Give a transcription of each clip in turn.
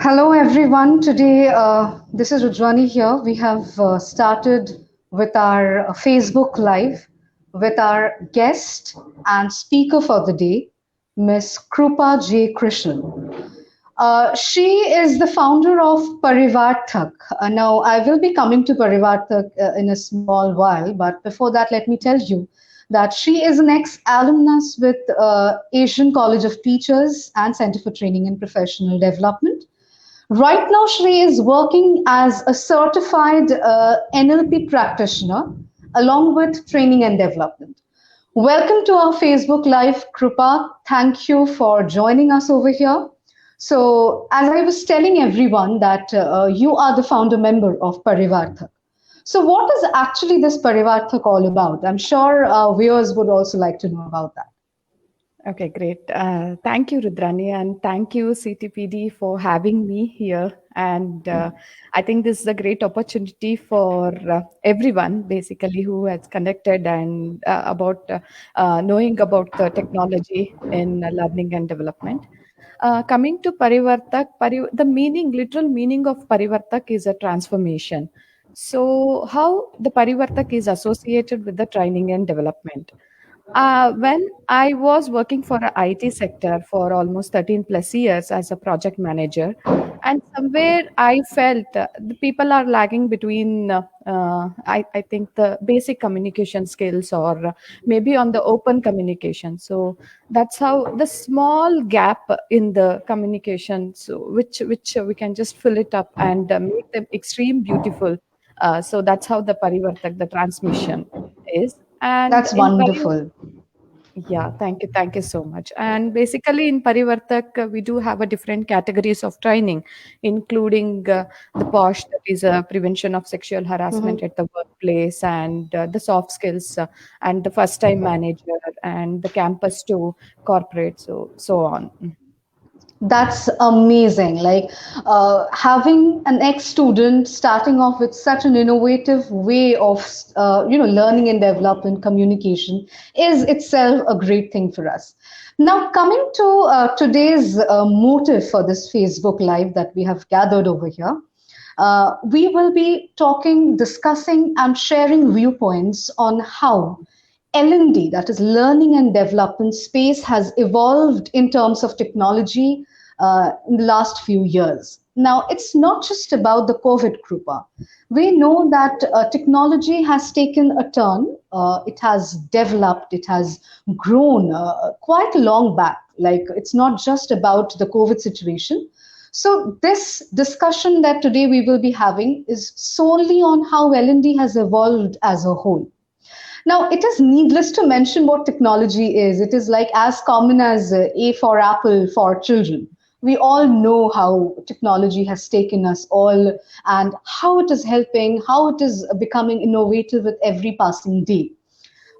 Hello, everyone. Today, this is Rujwani here. We have started with our Facebook Live with our guest and speaker for the day, Miss Krupa J. Krishnan. She is the founder of Parivarthak. Now, I will be coming to Parivarthak in a small while, but before that, let me tell you that she is an ex alumnus with Asian College of Teachers and Center for Training and Professional Development. Right now, Shri is working as a certified NLP practitioner along with training and development. Welcome to our Facebook Live, Krupa. Thank you for joining us over here. So, as I was telling everyone that you are the founder member of Parivarthak. So, what is actually this Parivarthak all about? I'm sure viewers would also like to know about that. Okay, great. Thank you, Rudrani, and thank you, CTPD, for having me here. And I think this is a great opportunity for everyone, basically, who has connected and about knowing about the technology in learning and development. Coming to Parivartak, the meaning, literal meaning of Parivartak is a transformation. So, how the Parivartak is associated with the training and development? When I was working for a IT sector for almost 13 plus years as a project manager, and somewhere I felt the people are lagging between, I think, the basic communication skills or maybe on the open communication. So that's how the small gap in the communication, so which we can just fill it up and make them extreme beautiful. So that's how the parivartak, the transmission is. And That's in wonderful. yeah, thank you so much. And basically, in Parivartak, we do have a different categories of training, including the POSH, that is prevention of sexual harassment Mhm. at the workplace, and the soft skills, and the first time manager, and the campus to corporate, so on. That's amazing. Like having an ex-student starting off with such an innovative way of, learning and development, communication is itself a great thing for us. Now, coming to today's motive for this Facebook Live that we have gathered over here, we will be talking, discussing, and sharing viewpoints on how L&D, that is learning and development space, has evolved in terms of technology in the last few years. Now, it's not just about the COVID, Krupa. We know that technology has taken a turn. It has developed, it has grown quite long back. Like, it's not just about the COVID situation. So, this discussion that today we will be having is solely on how L&D has evolved as a whole. Now, it is needless to mention what technology is. It is like as common as A for apple for children. We all know how technology has taken us all and how it is helping, how it is becoming innovative with every passing day.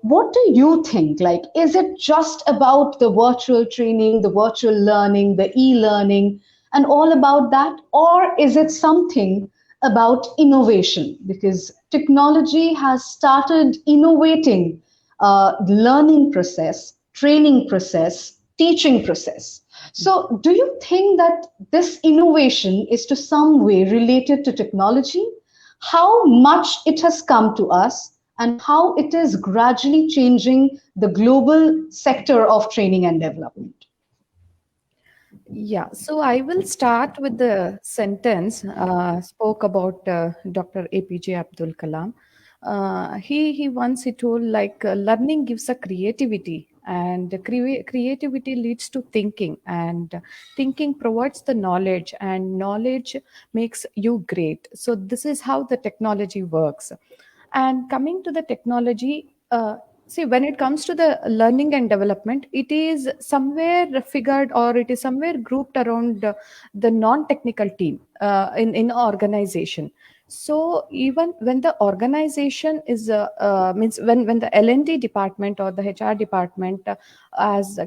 What do you think? Like, is it just about the virtual training, the virtual learning, the e learning, and all about that? Or is it something about innovation? Because technology has started innovating learning process, training process, teaching process. So, do you think that this innovation is to some way related to technology? How much it has come to us and how it is gradually changing the global sector of training and development. Yeah, so I will start with the sentence spoke about Dr. APJ Abdul Kalam. He once he told like learning gives a creativity, and creativity leads to thinking, and thinking provides the knowledge, and knowledge makes you great. So this is how the technology works. And coming to the technology, see, when it comes to the learning and development, it is somewhere figured, or it is somewhere grouped around the non-technical team in organization. So even when the organization is means when the L&D department or the HR department as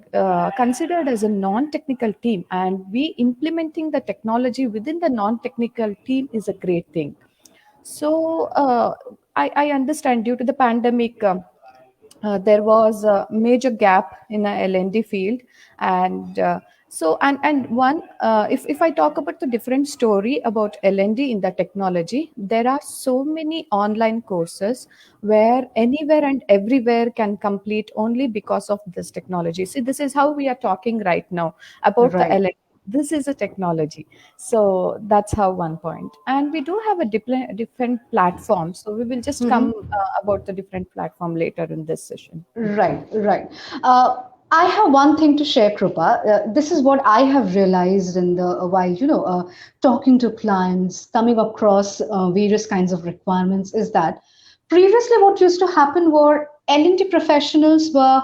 considered as a non-technical team, and we implementing the technology within the non-technical team is a great thing. So I understand due to the pandemic. there was a major gap in the L&D field, and and one if I talk about the different story about L&D in the technology, there are so many online courses where anywhere and everywhere can complete only because of this technology. See, this is how we are talking right now about the Right. L&D. This is a technology. So that's how one point. And we do have a different platform. So we will just come Mm-hmm. about the different platform later in this session. Right, right. I have one thing to share, Krupa. This is what I have realized in the while, talking to clients, coming across various kinds of requirements, is that previously what used to happen were L&T professionals were,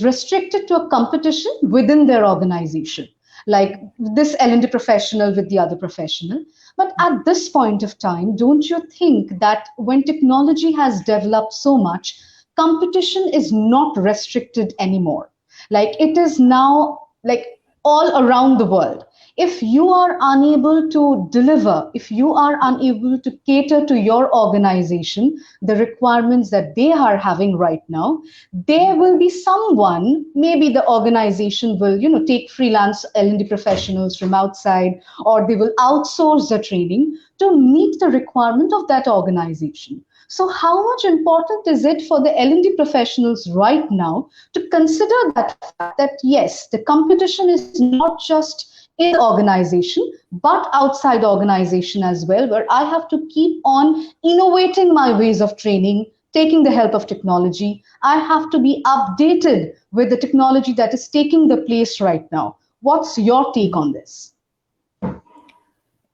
restricted to a competition within their organization, like this L&D professional with the other professional. But at this point of time, don't you think that when technology has developed so much, competition is not restricted anymore? Like it is now like all around the world. If you are unable to deliver, if you are unable to cater to your organization the requirements that they are having right now, there will be someone, maybe the organization will take freelance L&D professionals from outside, or they will outsource the training to meet the requirement of that organization. So, how much important is it for the L&D professionals right now to consider that fact that yes, the competition is not just in the organization, but outside organization as well, where I have to keep on innovating my ways of training, taking the help of technology. I have to be updated with the technology that is taking the place right now. What's your take on this?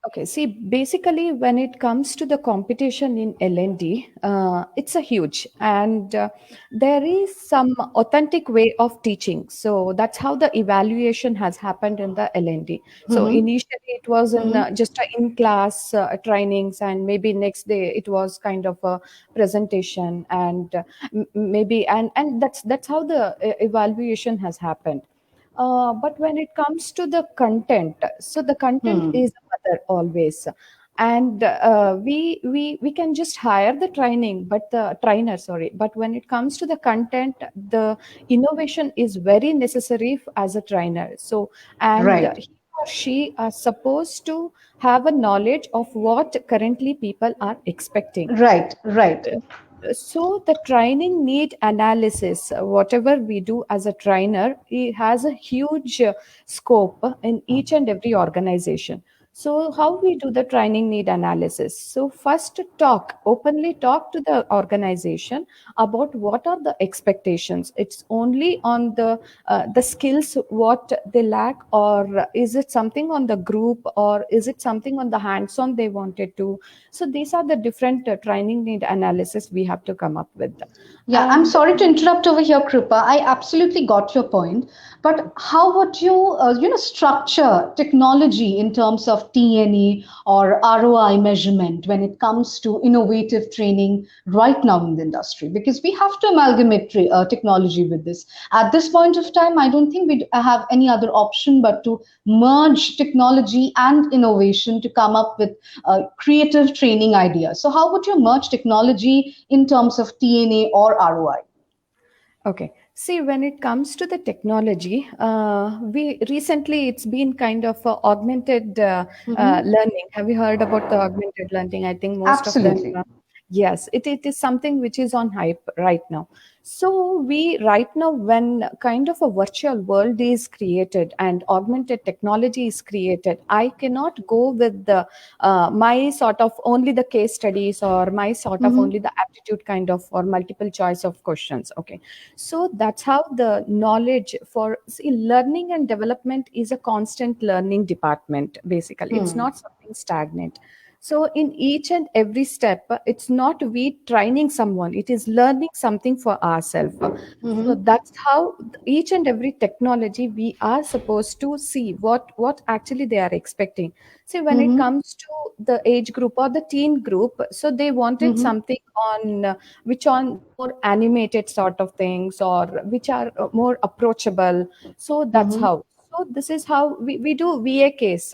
Okay, see, basically, when it comes to the competition in L&D, it's a huge, and there is some authentic way of teaching. So that's how the evaluation has happened in the L&D. So Mm-hmm. initially, it was in Mm-hmm. just a in-class trainings, and maybe next day it was kind of a presentation, and maybe and that's how the evaluation has happened. But when it comes to the content, so the content Hmm. is mother always, and we can just hire the training, but the trainer, sorry. But when it comes to the content, the innovation is very necessary as a trainer. So, and Right. he or she are supposed to have a knowledge of what currently people are expecting. Right. Right. So the training need analysis, whatever we do as a trainer, it has a huge scope in each and every organization. So how we do the training need analysis? So first talk openly, talk to the organization about what are the expectations. It's only on the skills what they lack, or is it something on the group, or is it something on the hands on they wanted to. So these are the different training need analysis we have to come up with. Yeah, I'm And sorry to interrupt over here, Kripa. I absolutely got your point. But how would you, structure technology in terms of TNE or ROI measurement when it comes to innovative training right now in the industry? Because we have to amalgamate technology with this. At this point of time, I don't think we have any other option but to merge technology and innovation to come up with creative training ideas. So, how would you merge technology in terms of TNA or ROI? okay, see, when it comes to the technology, we recently it's been kind of augmented Hmm. learning. Have you heard about the augmented learning? I think most of them. Absolutely. Yes, it is something which is on hype right now. So we right now, when kind of a virtual world is created and augmented technology is created, I cannot go with the my sort of only the case studies, or my sort of only Hmm. the aptitude kind of, or multiple choice of questions. Okay, so that's how the knowledge for, see, learning and development is a constant learning department. Basically, it's Hmm. not something stagnant. So in each and every step, it's not we training someone, it is learning something for ourselves. So Hmm. that's how each and every technology we are supposed to see what actually they are expecting. See, when it Hmm. comes to the age group or the teen group, so they wanted Hmm. something on which on more animated sort of things, or which are more approachable. So that's Hmm. how. So this is how we do VAKs.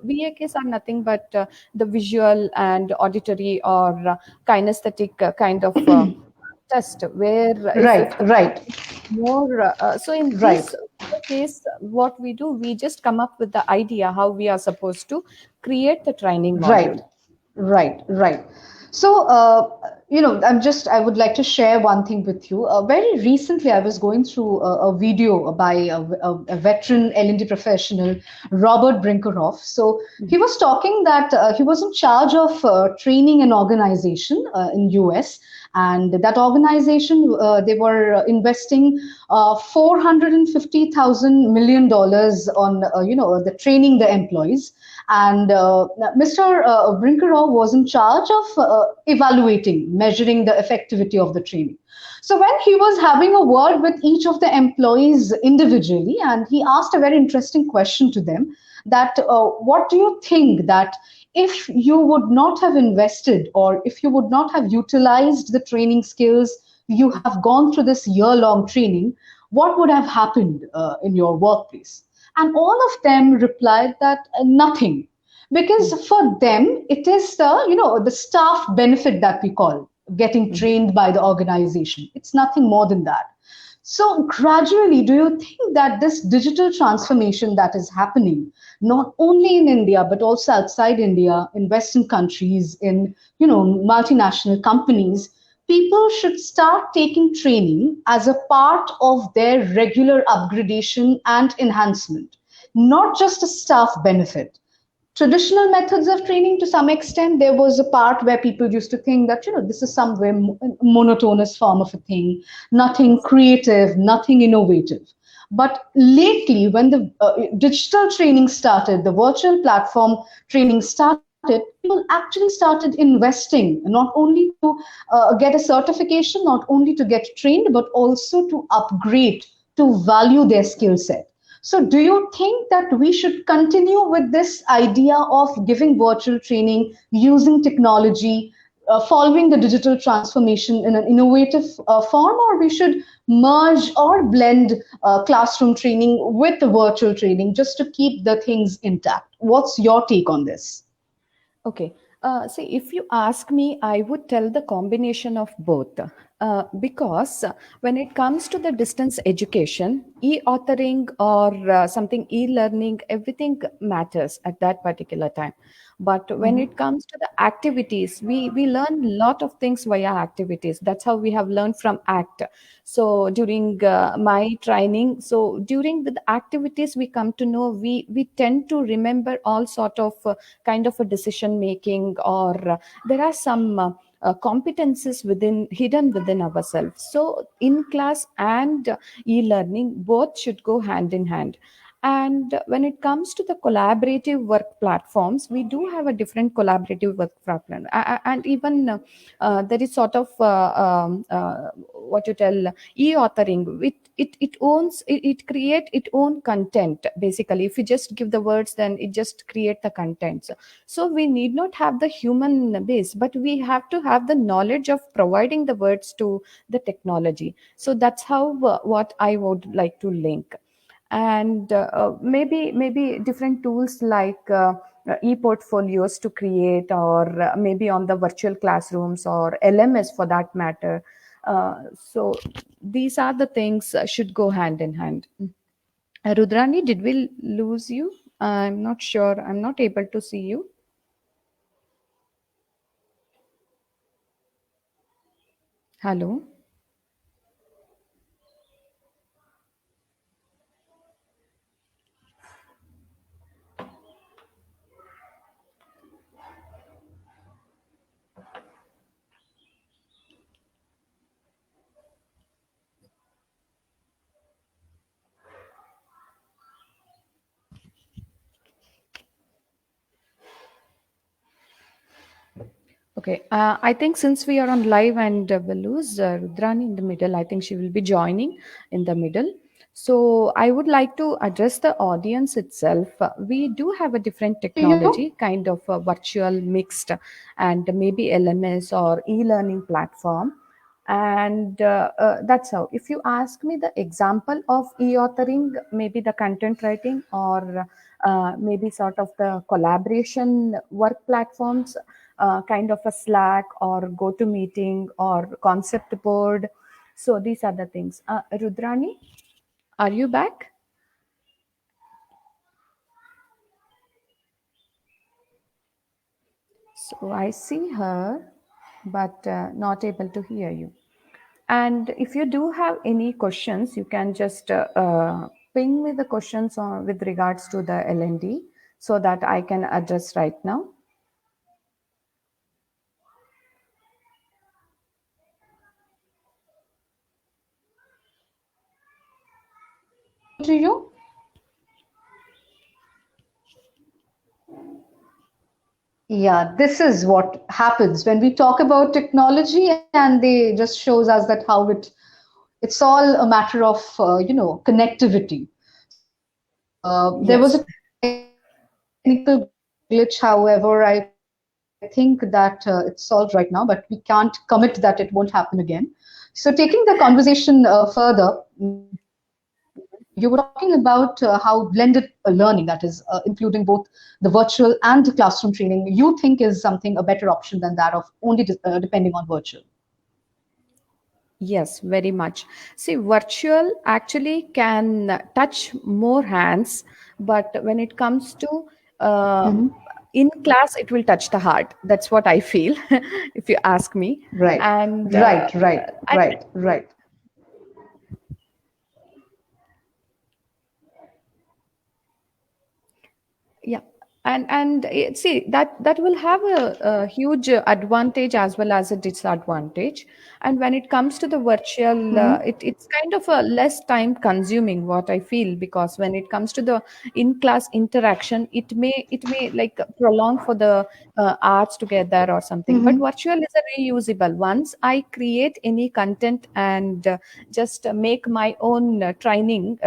VAKs are nothing but the visual and auditory, or kinesthetic kind of test where if Right, the right, more so in right, this case what we do, we just come up with the idea how we are supposed to create the training right, module. right. So, I would like to share one thing with you. Very recently, I was going through a video by a veteran L&D professional, Robert Brinkerhoff. So he was talking that he was in charge of training an organization in US, and that organization, they were investing $450,000 million on the training the employees. And Mr. Brinkerhoff was in charge of evaluating, measuring the effectivity of the training. So when he was having a word with each of the employees individually, and he asked a very interesting question to them, that what do you think that if you would not have invested, or if you would not have utilized the training skills, you have gone through this year-long training, what would have happened in your workplace? And all of them replied that nothing, because for them it is the staff benefit that we call getting trained by the organization. It's nothing more than that. So gradually, do you think that this digital transformation that is happening not only in India but also outside India, in Western countries, in multinational companies, people should start taking training as a part of their regular upgradation and enhancement, not just a staff benefit? Traditional methods of training, to some extent, there was a part where people used to think that this is some way monotonous form of a thing, nothing creative, nothing innovative. But lately, when the digital training started, the virtual platform training started, people actually started investing not only to get a certification, not only to get trained, but also to upgrade, to value their skill set. So, do you think that we should continue with this idea of giving virtual training, using technology, following the digital transformation in an innovative form, or we should merge or blend classroom training with the virtual training just to keep the things intact? What's your take on this? Okay. See, if you ask me, I would tell the combination of both. Because when it comes to the distance education, e-authoring or something e-learning, everything matters at that particular time. But when Mhm. it comes to the activities, we learn a lot of things via activities. That's how we have learned from ACT. So during my training, so during the activities, we come to know, we tend to remember all sort of kind of a decision making, or there are some competences within hidden within ourselves. So in class and e-learning, both should go hand in hand. And when it comes to the collaborative work platforms, we do have a different collaborative work platform. And even there is sort of what you tell, e-authoring. It owns it create its own content. Basically, if you just give the words, then it just create the contents. So we need not have the human base, but we have to have the knowledge of providing the words to the technology. So that's how what I would like to link. And maybe different tools like e-portfolios to create, or maybe on the virtual classrooms or LMS for that matter. So these are the things should go hand in hand. Rudrani, did we lose you? I'm not sure. I'm not able to see you. Hello. Okay. I think since we are on live and we'll lose Rudrani in the middle, I think she will be joining in the middle. So I would like to address the audience itself. We do have a different Can you hear me? technology, kind of a virtual mixed, and maybe LMS or e-learning platform. And that's how. If you ask me the example of e-authoring, maybe the content writing, or maybe sort of the collaboration work platforms, kind of a Slack or GoToMeeting or Concept Board. So these are the things. Rudrani, are you back? So I see her, but not able to hear you. And if you do have any questions, you can just ping me the questions on, with regards to the LND, so that I can address right now. To you. Yeah, this is what happens when we talk about technology, and they just shows us that how it's all a matter of connectivity. There was Yes. a technical glitch, however, I think that it's solved right now, but we can't commit that it won't happen again. So taking the conversation further, you were talking about how blended learning, that is, including both the virtual and classroom training, you think is something a better option than that of only depending on virtual. Yes, very much. See, virtual actually can touch more hands, but when it comes to uh, Hmm. in class, it will touch the heart. That's what I feel, if you ask me. Right, And right, right, right, right. yeah, and see that will have a huge advantage as well as a disadvantage. And when it comes to the virtual, Hmm. it's kind of a less time consuming, what I feel, because when it comes to the in class interaction, it may like prolong for the hours together or something. But Hmm. virtual is a reusable. Once I create any content and just make my own then Hmm.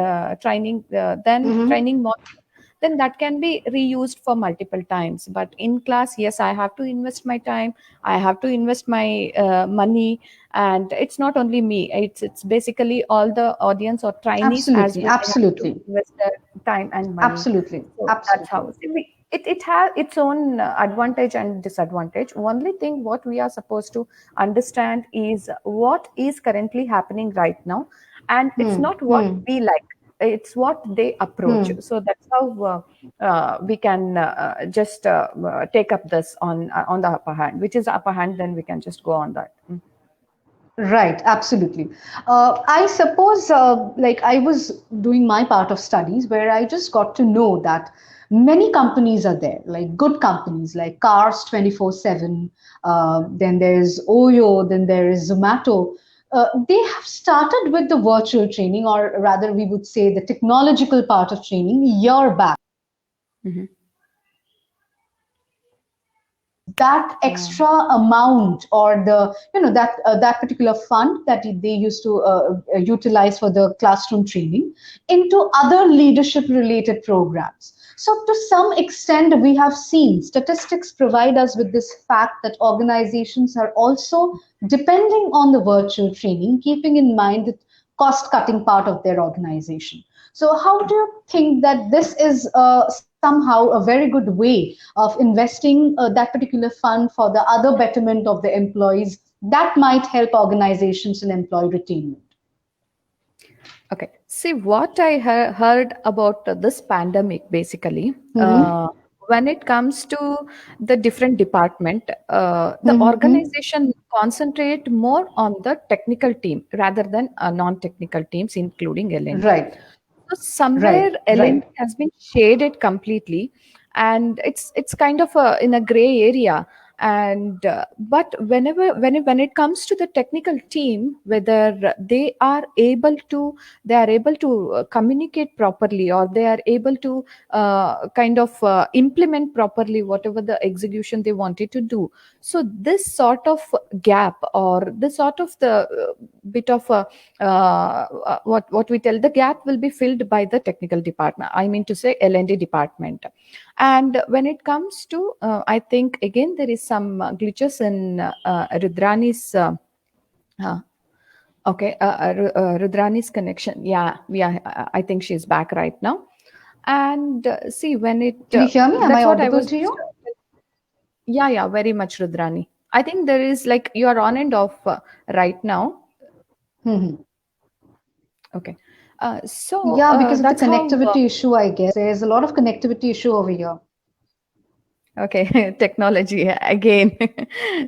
training module, then that can be reused for multiple times. But in class, yes, I have to invest my time, I have to invest my money. And it's not only me, it's basically all the audience or trainees as Absolutely, well. They have to absolutely, invest their time and money. absolutely, So that's how. absolutely. See, it has its own advantage and disadvantage. Only thing what we are supposed to understand is what is currently happening right now, and it's Hmm. not what Hmm. we like, it's what they approach. Hmm. So that's how we can just take up this on the upper hand, which is upper hand, then we can just go on that. Mm. Right, absolutely. I suppose, like, I was doing my part of studies where I just got to know that many companies are there, like good companies like Cars 24/7, then there's Oyo, then there is Zomato. They have started with the virtual training, or rather, we would say the technological part of training, a year back. Mhm. That Yeah. extra amount, or the that particular fund that they used to utilize for the classroom training into other leadership related programs. So to some extent, we have seen statistics provide us with this fact that organizations are also depending on the virtual training, keeping in mind the cost cutting part of their organization. So, how do you think that this is somehow a very good way of investing that particular fund for the other betterment of the employees that might help organizations in employee retainment? Okay. See, what I heard about this pandemic, basically, Mm-hmm. when it comes to the different department, the Mm-hmm. organization concentrate more on the technical team rather than non-technical teams, including L&D. Right, So somewhere right, L&D right. has been shaded completely, and it's kind of a in a gray area. And but when it comes to the technical team, whether they are able to communicate properly, or they are able to kind of implement properly whatever the execution they wanted to do. So this sort of gap, or this sort of the bit of a what we tell, the gap will be filled by the technical department, I mean to say L&D department. And when it comes to I think again there is some glitches in Rudrani's Okay, Rudrani's connection. Yeah, I think she's back right now. And see, when Can you hear me? Am I that's what I audible was to just, you? yeah, very much, Rudrani. I think there is like you are on and off right now. Hmm. Okay. Yeah, because of the That's how. connectivity issue, I guess. There's a lot of connectivity issue over here. Okay, technology again.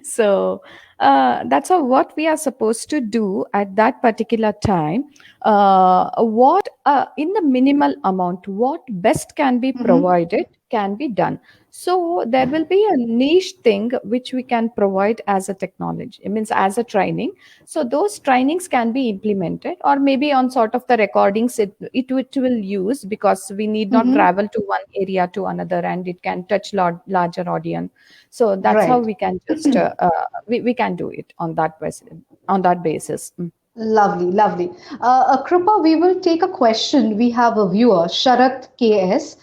So that's how what we are supposed to do at that particular time. What in the minimal amount, what best can be Hmm. provided can be done. So there will be a niche thing which we can provide as a technology. It means as a training. So those trainings can be implemented, or maybe on sort of the recordings it will use, because we need not Hmm. travel to one area to another, and it can touch larger audience. So that's how Right. we can just we can do it on that basis. On that basis. Mm. Lovely, lovely. Kripa, we will take a question. We have a viewer, Sharat KS.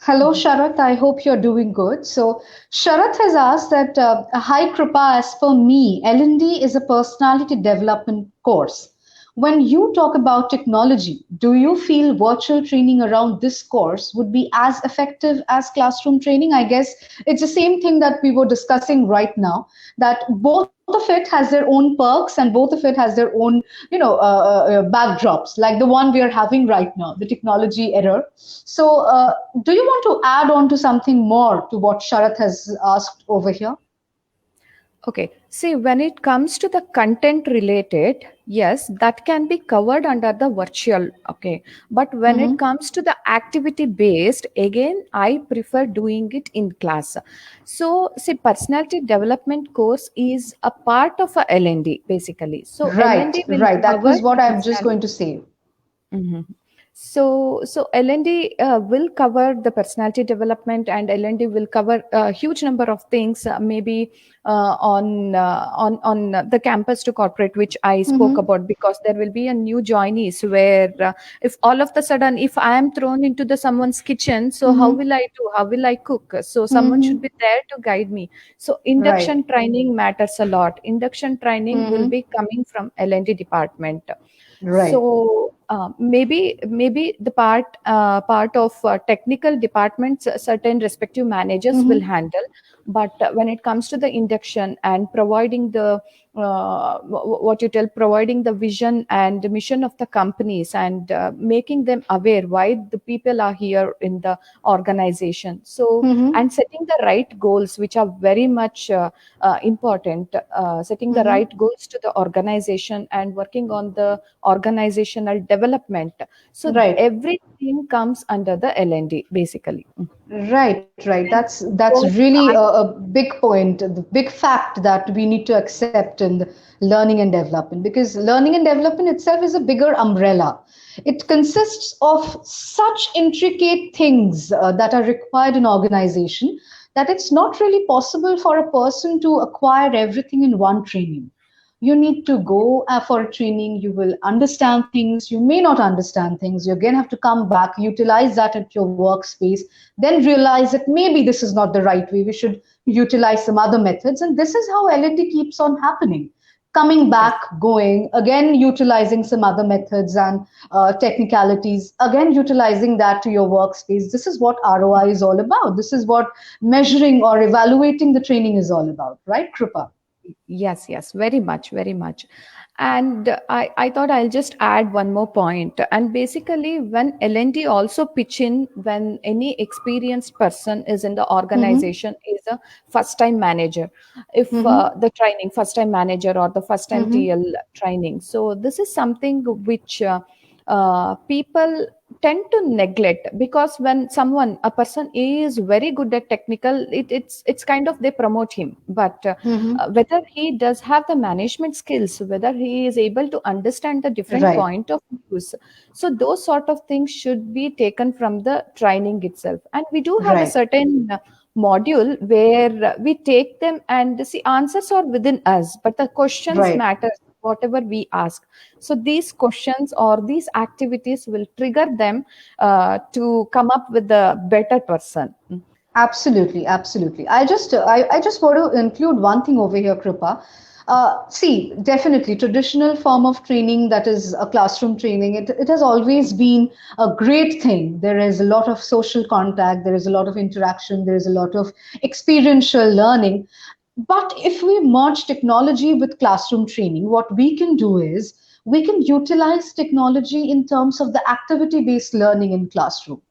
Hello, Sharat. I hope you're doing good. So, Sharat has asked that, hi, Kripa, as per me, L&D is a personality development course. When you talk about technology, do you feel virtual training around this course would be as effective as classroom training? I guess it's the same thing that we were discussing right now, that both of it has their own perks and both of it has their own, backdrops, like the one we are having right now, the technology error. So, do you want to add on to something more to what Sharath has asked over here? Okay. See, when it comes to the content related, yes, that can be covered under the virtual. Okay. But when it Mm-hmm. comes to the activity based, again, I prefer doing it in class. So, see, personality development course is a part of a LND basically. So, Right, LND will right. That cover was what I'm just personality. going to say. Mhm. So L&D will cover the personality development, and L&D will cover a huge number of things, maybe on the campus to corporate, which I spoke Mm-hmm. about, because there will be a new joinees where if all of the sudden if I am thrown into the someone's kitchen, so how Mm-hmm. will I do? How will I cook? So someone should Mm-hmm. be there to guide me. So Right. induction training matters a lot. Induction training will Mm-hmm. be coming from L&D department. Right. So maybe the part of technical departments, certain respective managers will Mm-hmm. handle. But when it comes to the induction and providing the what you tell, providing the vision and mission of the companies, and making them aware why the people are here in the organization. So, Mm-hmm. and setting the right goals, which are very much important. Setting the Mm-hmm. right goals to the organization and working on the organizational development. So Right. everything comes under the L&D basically. Right, right. And That's what really I a big point, the big fact that we need to accept in the learning and development, because learning and development itself is a bigger umbrella. It consists of such intricate things that are required in organization that it's not really possible for a person to acquire everything in one training. You need to go for a training, you will understand things, you may not understand things, you again have to come back, utilize that at your workspace, then realize that maybe this is not the right way, we should utilize some other methods. And this is how L&D keeps on happening, coming Yes. back, going again, utilizing some other methods and technicalities, again utilizing that to your workspace. This is what ROI is all about, this is what measuring or evaluating the training is all about, right, Kripa? Yes, very much, very much. And I thought I'll just add one more point. And basically, when L&D also pitch in, when any experienced person is in the Mm-hmm. organization, is a first time manager, if Mm-hmm. the training, first time manager or the first time Mm-hmm. TL training. So this is something which people tend to neglect, because when someone a person is very good at technical, it's kind of they promote him, but Mm-hmm. whether he does have the management skills, whether he is able to understand the different Right, point of views. So those sort of things should be taken from the training itself. And we do have a right, certain module where we take them, and see, answers are within us, but the questions right. matter, whatever we ask. So these questions or these activities will trigger them to come up with a better person. Absolutely, absolutely. I just want to include one thing over here, Kripa. See, definitely, traditional form of training, that is a classroom training, it has always been a great thing. There is a lot of social contact, there is a lot of interaction, there is a lot of experiential learning. But if we merge technology with classroom training, what we can do is we can utilize technology in terms of the activity-based learning in classroom,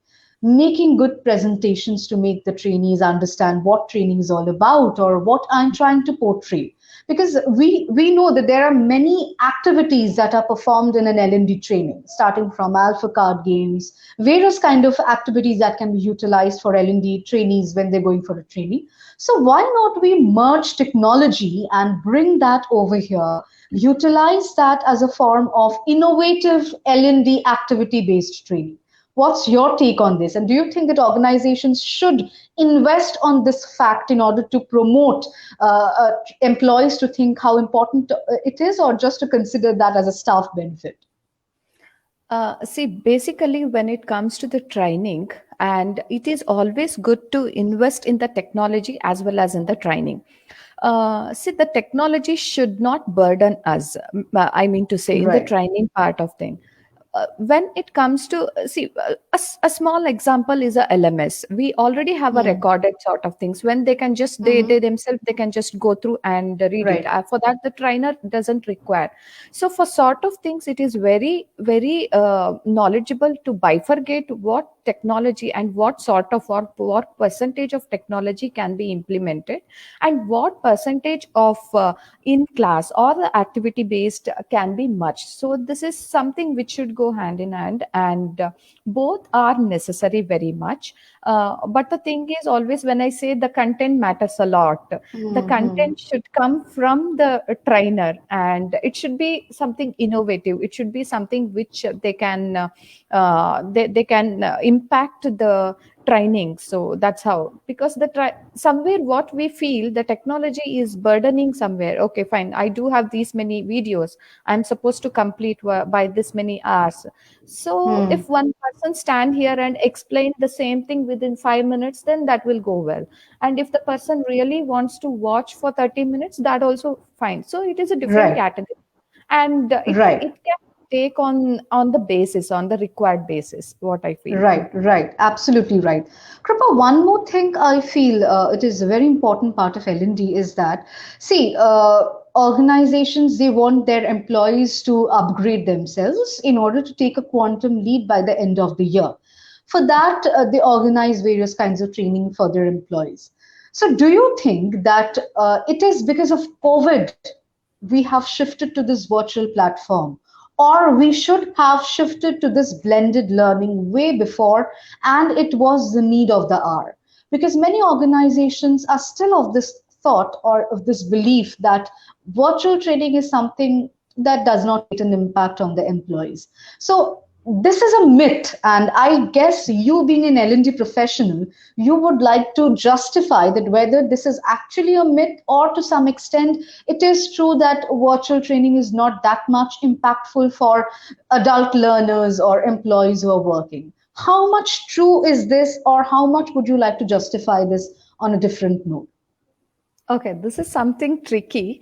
making good presentations to make the trainees understand what training is all about or what I'm trying to portray. Because we know that there are many activities that are performed in an L&D training, starting from alpha card games, various kind of activities that can be utilized for L&D trainees when they're going for a training. So why not we merge technology and bring that over here, utilize that as a form of innovative L&D activity based training? What's your take on this? And do you think that organizations should invest on this fact in order to promote employees to think how important it is, or just to consider that as a staff benefit? See, basically, when it comes to the training, and it is always good to invest in the technology as well as in the training. See, the technology should not burden us. I mean to say, in the Right. training part of thing. When it comes to a small example is a LMS. We already have a Hmm. recorded sort of things when they can just they Hmm. themselves they can just go through and read it. Right. For that, the trainer doesn't require. So for sort of things, it is very knowledgeable to bifurcate what technology and what sort of what percentage of technology can be implemented, and what percentage of in class or the activity based can be merged. So this is something which should go hand in hand, and both are necessary very much. But the thing is, always when I say the content matters a lot, the Hmm. content should come from the trainer, and it should be something innovative. It should be something which they can impact the training. So that's how, because somewhere what we feel, the technology is burdening somewhere. Okay, fine, I do have these many videos, I'm supposed to complete by this many hours. So Hmm. if one person stand here and explain the same thing within 5 minutes, then that will go well. And if the person really wants to watch for 30 minutes, that also fine. So it is a different Right. category, and Right. it can take on the basis, on the required basis, what I feel. Right, right, absolutely right. Kripa, one more thing I feel it is a very important part of L&D is that, see, organizations, they want their employees to upgrade themselves in order to take a quantum lead by the end of the year. For that, they organize various kinds of training for their employees. So, do you think that it is because of COVID we have shifted to this virtual platform? Or we should have shifted to this blended learning way before, and it was the need of the hour. Because many organizations are still of this thought or of this belief that virtual training is something that does not create an impact on the employees. So this is a myth, and I guess you being an L&D professional, you would like to justify that whether this is actually a myth, or to some extent it is true that virtual training is not that much impactful for adult learners or employees who are working. How much true is this, or how much would you like to justify this on a different note? Okay, this is something tricky.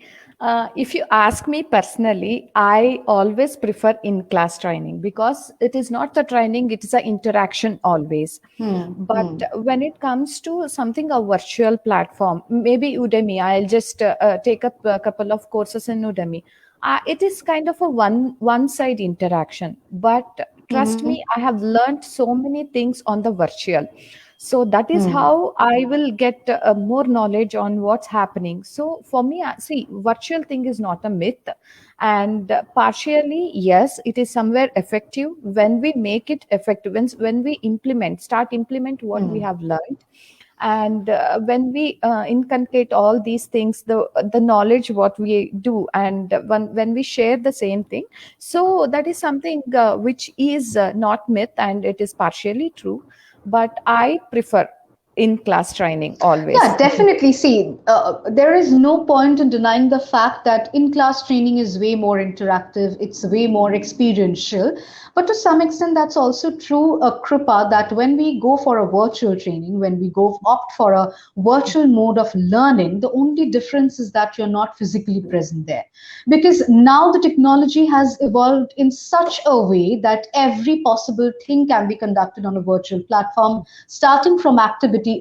If you ask me personally, I always prefer in class training, because it is not the training, it is an interaction always. Hmm, But hmm, when it comes to something, a virtual platform, maybe Udemy, I'll just take up a couple of courses in Udemy. It is kind of a one side interaction. But trust hmm, me, I have learned so many things on the virtual. So that is hmm, how I will get more knowledge on what's happening. So for me, see, virtual thing is not a myth, and partially yes, it is somewhere effective when we make it effective, when we start implement what we hmm, have learned. And when we inculcate all these things, the knowledge what we do, and when we share the same thing, so that is something which is not myth, and it is partially true. But I prefer, in class training always. Yeah, definitely. See, there is no point in denying the fact that in class training is way more interactive, it's way more experiential. But to some extent, that's also true, Kripa, that when we go for a virtual training, when we go opt for a virtual mode of learning, the only difference is that you're not physically present there. Because now the technology has evolved in such a way that every possible thing can be conducted on a virtual platform, starting from activity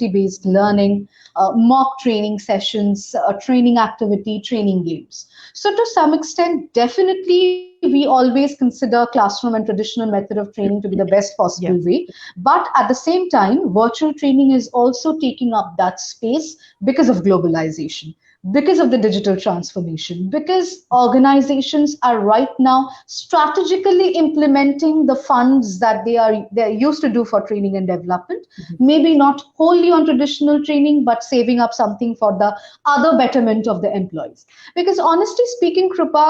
based learning, mock training sessions, training activity, training games. So to some extent, definitely we always consider classroom and traditional method of training to be the best possible Yes. way. But at the same time, virtual training is also taking up that space because of globalization, because of the digital transformation, because organizations are right now strategically implementing the funds that they're used to do for training and development, Mhm. maybe not wholly on traditional training, but saving up something for the other betterment of the employees. Because honestly speaking, Kripa,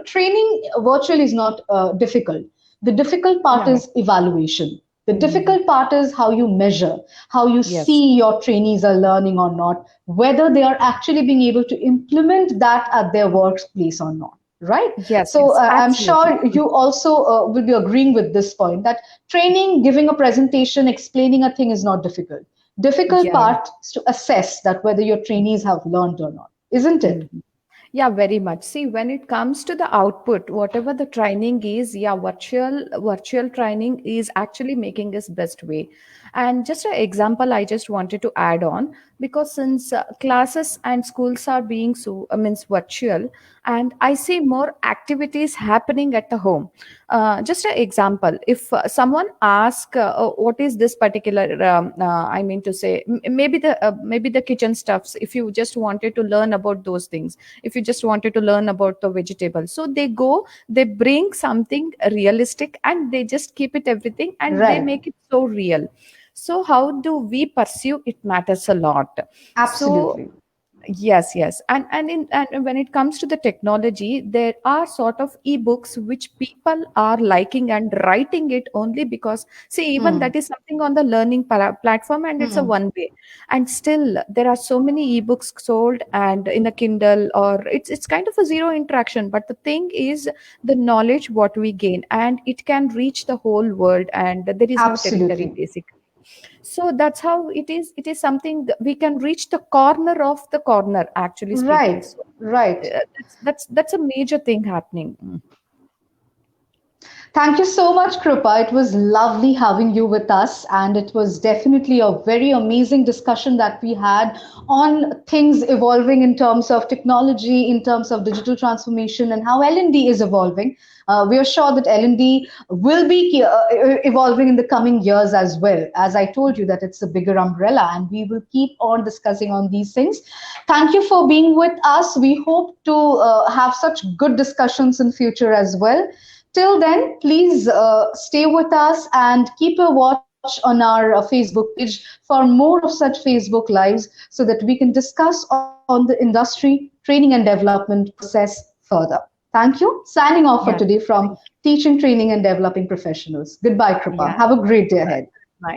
training virtually is not difficult. The difficult part Yeah. is evaluation. The Mhm. difficult part is how you measure, how you Yes. see your trainees are learning or not, whether they are actually being able to implement that at their workplace or not. Right. Yes, So yes, I'm absolutely. sure you also will be agreeing with this point that training, giving a presentation, explaining a thing is not difficult. Difficult Yeah. part is to assess that whether your trainees have learned or not, isn't it? Mhm. Yeah, very much. See, when it comes to the output, whatever the training is, yeah, virtual training is actually making its best way. And just an example, I just wanted to add on because since classes and schools are being so, means virtual, and I see more activities happening at the home. Just an example, if someone asks, "What is this particular?" I mean to say, maybe the kitchen stuffs. If you just wanted to learn about those things, if you just wanted to learn about the vegetables, so they bring something realistic and they just keep it everything and they Right. make it so real. So how do we pursue it matters a lot. So Absolutely. yes, yes. And when it comes to the technology, there are sort of ebooks which people are liking and writing it only because, see, even Hmm. that is something on the learning platform and it's a Hmm. one way. And still, there are so many ebooks sold and in a Kindle, or it's kind of a zero interaction. But the thing is, the knowledge what we gain, and it can reach the whole world, and there is no territory Absolutely. basically. So that's how it is something that we can reach the corner of the corner, actually speaking. Right. So Right. that's a major thing happening. Mm. Thank you so much, Kripa. It was lovely having you with us, and it was definitely a very amazing discussion that we had on things evolving in terms of technology, in terms of digital transformation, and how L&D is evolving. We are sure that L&D will be evolving in the coming years as well. As I told you, that it's a bigger umbrella, and we will keep on discussing on these things. Thank you for being with us. We hope to have such good discussions in future as well. Till then, please stay with us and keep a watch on our Facebook page for more of such Facebook Lives so that we can discuss on the industry, training, and development process further. Thank you. Signing off for Yeah, today from thank Teaching, Training, and Developing Professionals. Goodbye, Kripa. yeah. Have a great day ahead.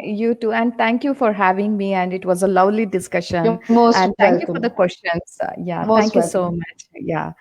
You too, and thank you for having me. And it was a lovely discussion. You're most And thank you for welcome. the questions. Yeah, Most thank you so welcome. much. Yeah.